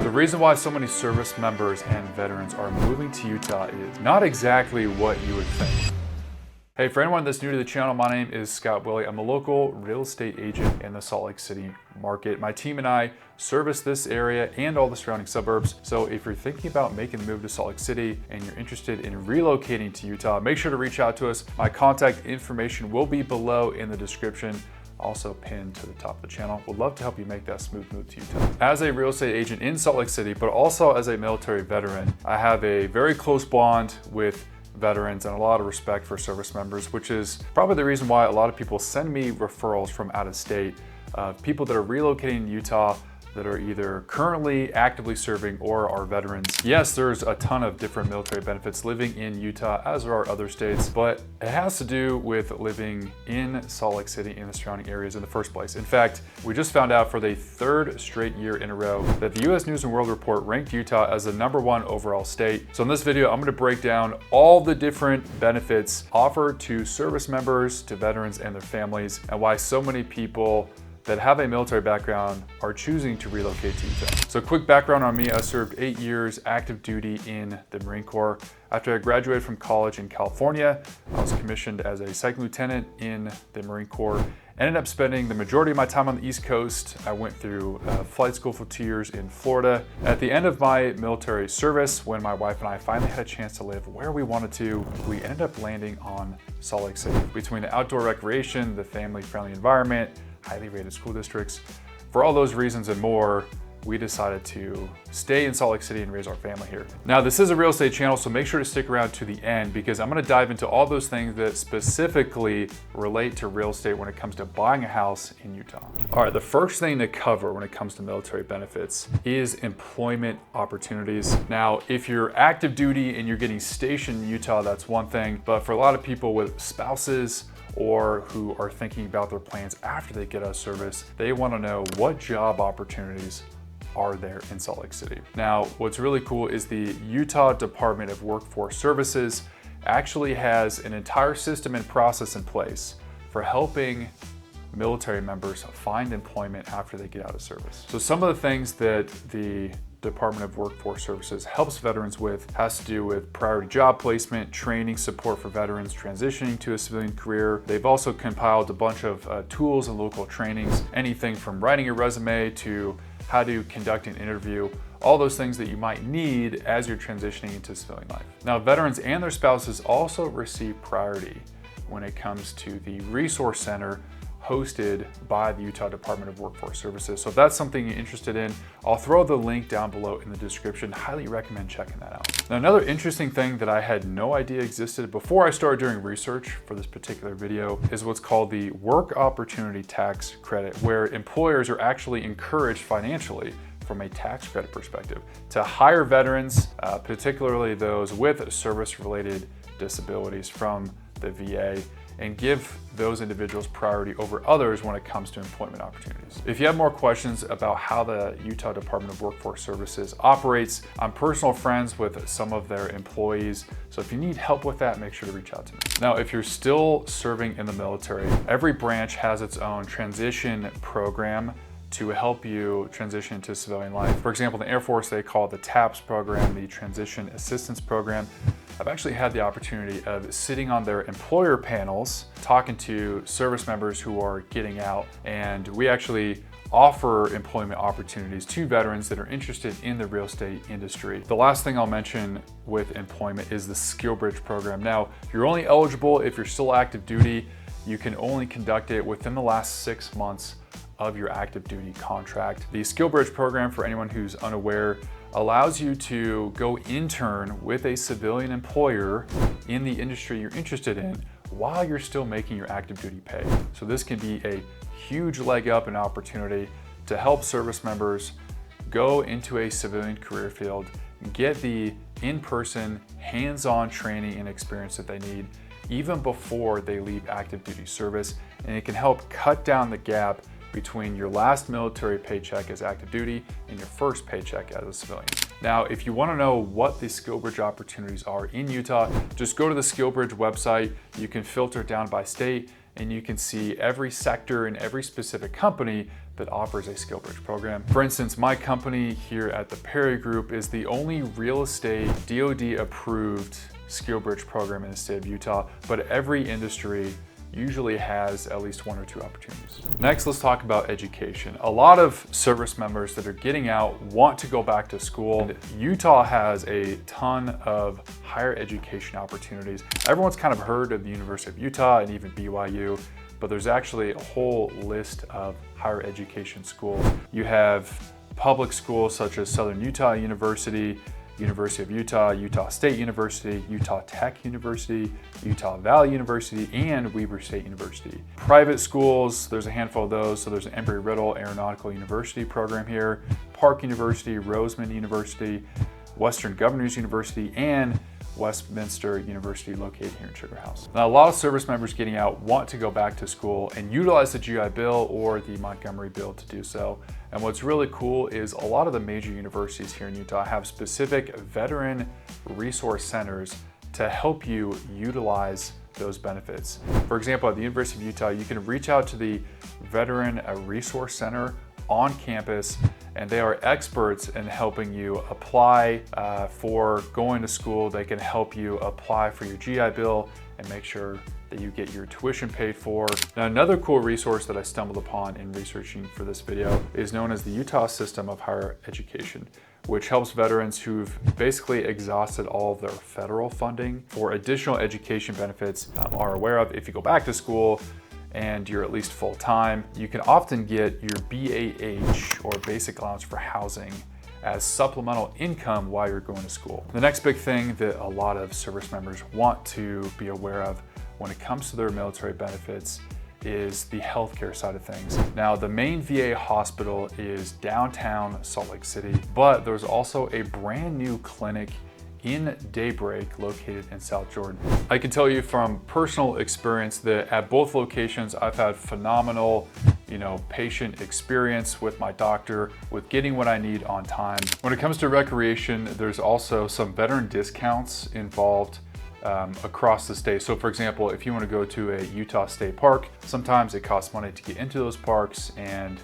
The reason why so many service members and veterans are moving to Utah is not exactly what you would think. Hey, for anyone that's new to the channel, my name is Scott Willie. I'm a local real estate agent in the Salt Lake City market. My team and I service this area and all the surrounding suburbs. So if you're thinking about making the move to Salt Lake City and you're interested in relocating to Utah, make sure to reach out to us. My contact information will be below in the description, also pinned to the top of the channel. Would love to help you make that smooth move to Utah. As a real estate agent in Salt Lake City, but also as a military veteran, I have a very close bond with veterans and a lot of respect for service members, which is probably the reason why a lot of people send me referrals from out of state, people that are relocating to Utah that are either currently actively serving or are veterans. Yes, there's a ton of different military benefits living in Utah, as there are other states, but it has to do with living in Salt Lake City and the surrounding areas in the first place. In fact, we just found out for the third straight year in a row that the US News and World Report ranked Utah as the #1 overall state. So in this video, I'm gonna break down all the different benefits offered to service members, to veterans and their families, and why so many people that have a military background are choosing to relocate to Utah. So quick background on me, I served 8 years active duty in the Marine Corps. After I graduated from college in California, I was commissioned as a second lieutenant in the Marine Corps. Ended up spending the majority of my time on the East Coast. I went through flight school for 2 years in Florida. At the end of my military service, when my wife and I finally had a chance to live where we wanted to, we ended up landing on Salt Lake City. Between the outdoor recreation, the family-friendly environment, highly rated school districts. For all those reasons and more, we decided to stay in Salt Lake City and raise our family here. Now, this is a real estate channel, so make sure to stick around to the end because I'm gonna dive into all those things that specifically relate to real estate when it comes to buying a house in Utah. All right, the first thing to cover when it comes to military benefits is employment opportunities. Now, if you're active duty and you're getting stationed in Utah, that's one thing, but for a lot of people with spouses or who are thinking about their plans after they get out of service, they want to know what job opportunities are there in Salt Lake City. Now, what's really cool is the Utah Department of Workforce Services actually has an entire system and process in place for helping military members find employment after they get out of service. So some of the things that the Department of Workforce Services helps veterans with has to do with priority job placement, training support for veterans transitioning to a civilian career. They've also compiled a bunch of tools and local trainings, anything from writing a resume to how to conduct an interview, all those things that you might need as you're transitioning into civilian life. Now, veterans and their spouses also receive priority when it comes to the Resource Center hosted by the Utah Department of Workforce Services. So if that's something you're interested in, I'll throw the link down below in the description. Highly recommend checking that out. Now, another interesting thing that I had no idea existed before I started doing research for this particular video is what's called the Work Opportunity Tax Credit, where employers are actually encouraged financially from a tax credit perspective to hire veterans, particularly those with service-related disabilities from the VA, and give those individuals priority over others when it comes to employment opportunities. If you have more questions about how the Utah Department of Workforce Services operates, I'm personal friends with some of their employees, so if you need help with that, make sure to reach out to me. Now, if you're still serving in the military, every branch has its own transition program to help you transition to civilian life. For example, the Air Force, they call it the TAPS program, the Transition Assistance Program. I've actually had the opportunity of sitting on their employer panels, talking to service members who are getting out, and we actually offer employment opportunities to veterans that are interested in the real estate industry. The last thing I'll mention with employment is the Skill Bridge program. Now, you're only eligible if you're still active duty. You can only conduct it within the last 6 months of your active duty contract. The Skill Bridge program, for anyone who's unaware, allows you to go intern with a civilian employer in the industry you're interested in while you're still making your active duty pay. So this can be a huge leg up and opportunity to help service members go into a civilian career field, get the in-person, hands-on training and experience that they need even before they leave active duty service, and it can help cut down the gap between your last military paycheck as active duty and your first paycheck as a civilian. Now, if you want to know what the SkillBridge opportunities are in Utah, just go to the SkillBridge website. You can filter down by state and you can see every sector and every specific company that offers a SkillBridge program. For instance, my company here at the Perry Group is the only real estate DoD approved SkillBridge program in the state of Utah, but every industry usually has at least 1 or 2 opportunities. Next, let's talk about education. A lot of service members that are getting out want to go back to school. And Utah has a ton of higher education opportunities. Everyone's kind of heard of the University of Utah and even BYU, but there's actually a whole list of higher education schools. You have public schools such as Southern Utah University, University of Utah, Utah State University, Utah Tech University, Utah Valley University, and Weber State University. Private schools, there's a handful of those. So there's an Embry-Riddle Aeronautical University program here, Park University, Roseman University, Western Governors University, and Westminster University located here in Sugar House. Now, a lot of service members getting out want to go back to school and utilize the GI Bill or the Montgomery Bill to do so. And what's really cool is a lot of the major universities here in Utah have specific veteran resource centers to help you utilize those benefits. For example, at the University of Utah, you can reach out to the Veteran Resource Center on campus, and they are experts in helping you apply for going to school. They can help you apply for your GI Bill and make sure that you get your tuition paid for. Now, another cool resource that I stumbled upon in researching for this video is known as the Utah System of Higher Education, which helps veterans who've basically exhausted all of their federal funding for additional education benefits are aware of. If you go back to school and you're at least full-time, you can often get your BAH, or basic allowance for housing, as supplemental income while you're going to school. The next big thing that a lot of service members want to be aware of when it comes to their military benefits is the healthcare side of things. Now, the main VA hospital is downtown Salt Lake City, but there's also a brand new clinic in Daybreak located in South Jordan. I can tell you from personal experience that at both locations, I've had phenomenal, patient experience with my doctor, with getting what I need on time. When it comes to recreation, there's also some veteran discounts involved across the state. So for example, if you want to go to a Utah State Park, sometimes it costs money to get into those parks, and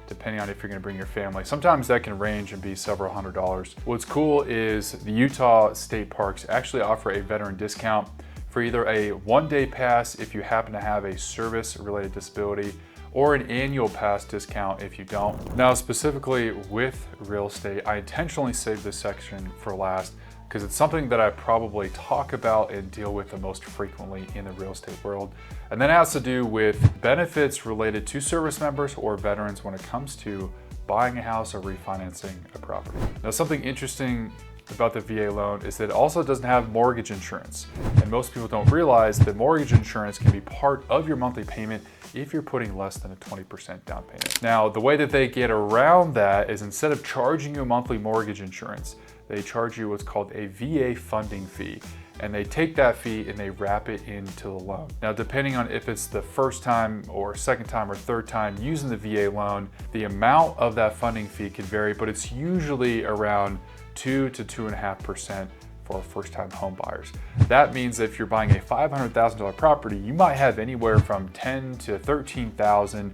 depending on if you're going to bring your family, sometimes that can range and be several $100s. What's cool is the Utah State Parks actually offer a veteran discount for either a one-day pass if you happen to have a service-related disability, or an annual pass discount if you don't. Now, specifically with real estate, I intentionally saved this section for last because it's something that I probably talk about and deal with the most frequently in the real estate world. And that has to do with benefits related to service members or veterans when it comes to buying a house or refinancing a property. Now, something interesting about the VA loan is that it also doesn't have mortgage insurance. And most people don't realize that mortgage insurance can be part of your monthly payment if you're putting less than a 20% down payment. Now, the way that they get around that is instead of charging you a monthly mortgage insurance, they charge you what's called a VA funding fee. And they take that fee and they wrap it into the loan. Now, depending on if it's the first time or second time or third time using the VA loan, the amount of that funding fee can vary, but it's usually around 2 to 2.5% for first-time home buyers. That means if you're buying a $500,000 property, you might have anywhere from $10,000 to $13,000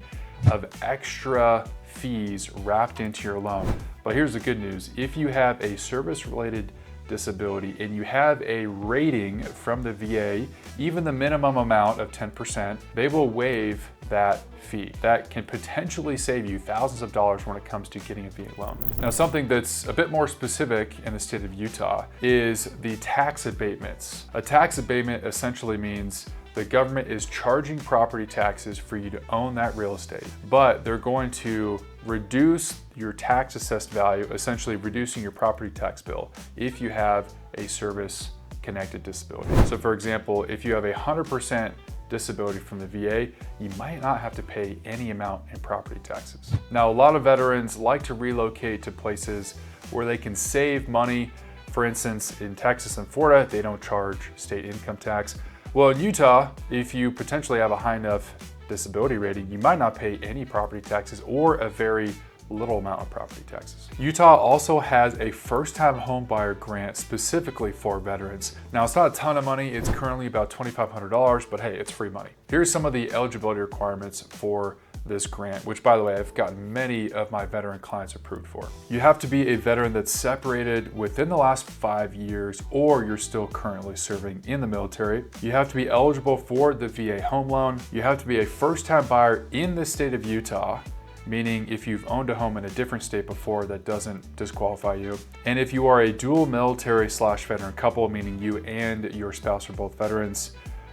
of extra fees wrapped into your loan. But here's the good news. If you have a service-related disability and you have a rating from the VA, even the minimum amount of 10%, they will waive that fee. That can potentially save you thousands of dollars when it comes to getting a VA loan. Now, something that's a bit more specific in the state of Utah is the tax abatements. A tax abatement essentially means the government is charging property taxes for you to own that real estate, but they're going to reduce your tax assessed value, essentially reducing your property tax bill if you have a service-connected disability. So for example, if you have 100% disability from the VA, you might not have to pay any amount in property taxes. Now, a lot of veterans like to relocate to places where they can save money. For instance, in Texas and Florida, they don't charge state income tax. Well, in Utah, if you potentially have a high enough disability rating, you might not pay any property taxes or a very little amount of property taxes. Utah also has a first-time home buyer grant specifically for veterans. Now, it's not a ton of money. It's currently about $2,500, but hey, it's free money. Here's some of the eligibility requirements for this grant, which by the way, I've gotten many of my veteran clients approved for. You have to be a veteran that's separated within the last 5 years, or you're still currently serving in the military. You have to be eligible for the VA home loan. You have to be a first-time buyer in the state of Utah, meaning if you've owned a home in a different state before, that doesn't disqualify you. And if you are a dual military/veteran couple, meaning you and your spouse are both veterans,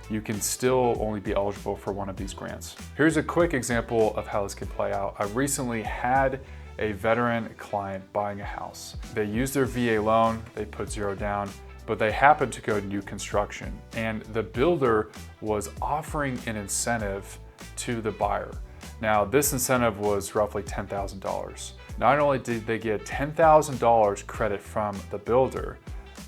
you can still only be eligible for one of these grants. Here's a quick example of how this can play out. I recently had a veteran client buying a house. They used their VA loan, they put 0 down, but they happened to go new construction. And the builder was offering an incentive to the buyer. Now, this incentive was roughly $10,000. Not only did they get $10,000 credit from the builder,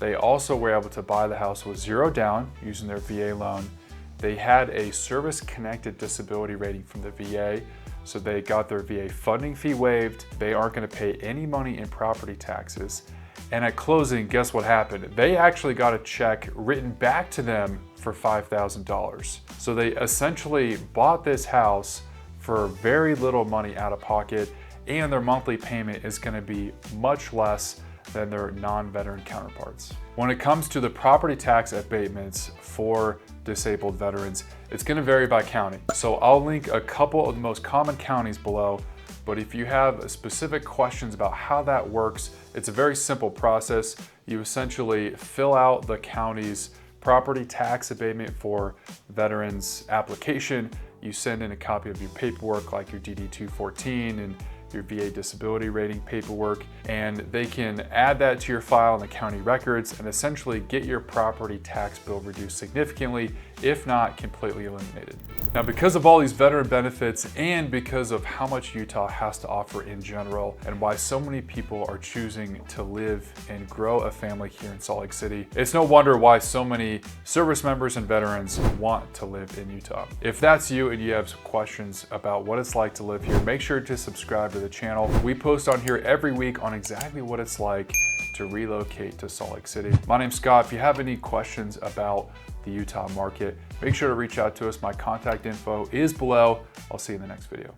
they also were able to buy the house with 0 down using their VA loan. They had a service-connected disability rating from the VA, so they got their VA funding fee waived. They aren't going to pay any money in property taxes. And at closing, guess what happened? They actually got a check written back to them for $5,000. So they essentially bought this house for very little money out of pocket, and their monthly payment is going to be much less than their non-veteran counterparts. When it comes to the property tax abatements for disabled veterans, it's going to vary by county. So I'll link a couple of the most common counties below, but if you have specific questions about how that works, it's a very simple process. You essentially fill out the county's property tax abatement for veterans application. You send in a copy of your paperwork like your DD-214 and your VA disability rating paperwork, and they can add that to your file in the county records and essentially get your property tax bill reduced significantly, if not completely eliminated. Now, because of all these veteran benefits and because of how much Utah has to offer in general and why so many people are choosing to live and grow a family here in Salt Lake City, it's no wonder why so many service members and veterans want to live in Utah. If that's you and you have some questions about what it's like to live here, make sure to subscribe to the channel. We post on here every week on exactly what it's like to relocate to Salt Lake City. My name's Scott. If you have any questions about the Utah market, make sure to reach out to us. My contact info is below. I'll see you in the next video.